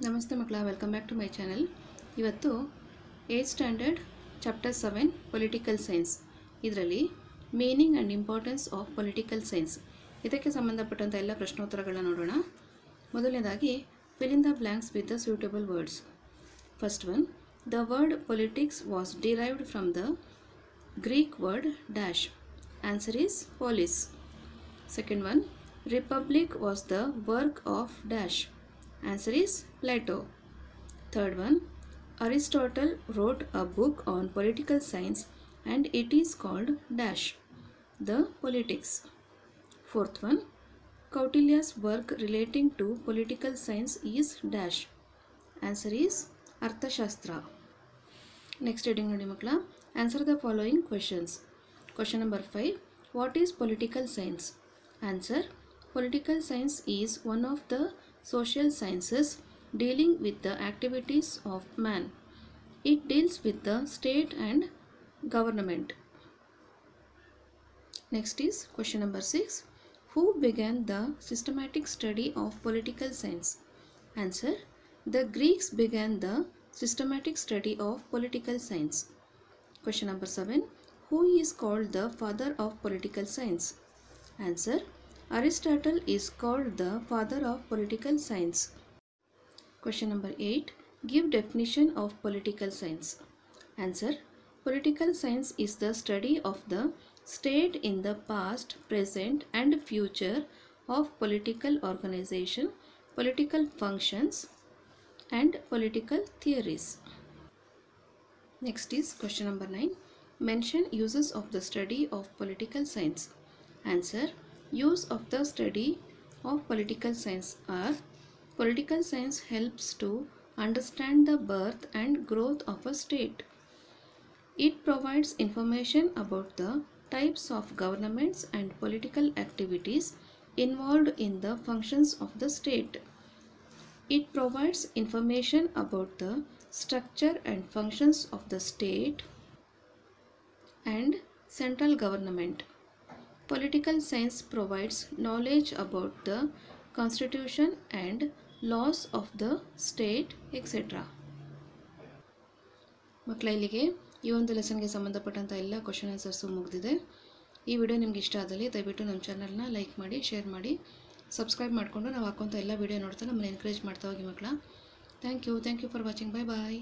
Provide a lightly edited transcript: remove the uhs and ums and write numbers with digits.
ನಮಸ್ತೆ ಮಕ್ಕಳ, welcome back to my channel. ಇವತ್ತು 8th standard chapter 7 political science ಇದರಲ್ಲಿ meaning and importance of political science ಇದಕ್ಕೆ ಸಂಬಂಧಪಟ್ಟಂಥ ಎಲ್ಲ ಪ್ರಶ್ನೋತ್ತರಗಳನ್ನ ನೋಡೋಣ. ಮೊದಲನೇದಾಗಿ fill in the blanks with the suitable words. First one, the word politics was derived from the Greek word dash. Answer is polis. Second one, Republic was the work of dash. Answer is Plato. Third one, Aristotle wrote a book on political science and it is called dash, the Politics. Fourth one, Kautilya's work relating to political science is dash. Answer is Arthashastra. Next reading nodi makla. Answer the following questions. Question number 5, what is political science? Answer, political science is one of the social sciences dealing with the activities of man. It deals with the state and government. Next is question number 6, who began the systematic study of political science? Answer, the Greeks began the systematic study of political science. Question number 7, who is called the father of political science? Answer, Aristotle is called the father of political science. Question number 8, give definition of political science. Answer, political science is the study of the state in the past, present and future of political organization, political functions and political theories. Next is question number 9, mention uses of the study of political science. Answer, use of the study of political science are, political science helps to understand the birth and growth of a state. It provides information about the types of governments and political activities involved in the functions of the state. It provides information about the structure and functions of the state and central government. Political science provides knowledge about the constitution and laws of the state, etc. ಮಕ್ಕಳ, ಇಲ್ಲಿಗೆ ಈ ಒಂದು ಲೆಸನ್ಗೆ ಸಂಬಂಧಪಟ್ಟಂಥ ಎಲ್ಲ question answers ಮುಗಿದಿದೆ. ಈ video ನಿಮ್ಗೆ ಇಷ್ಟ ಆದಲ್ಲಿ ದಯವಿಟ್ಟು ನಮ್ಮ ಚಾನಲ್ನ ಲೈಕ್ ಮಾಡಿ, ಶೇರ್ ಮಾಡಿ, ಸಬ್ಸ್ಕ್ರೈಬ್ ಮಾಡಿಕೊಂಡು ನಾವು ಹಾಕುವಂಥ ಎಲ್ಲ ವಿಡಿಯೋ ನೋಡ್ತಾ ನಮ್ಮನ್ನು ಎನ್ಕರೇಜ್ ಮಾಡ್ತಾ ಹೋಗಿ ಮಕ್ಕಳ. Thank you for watching. Bye bye.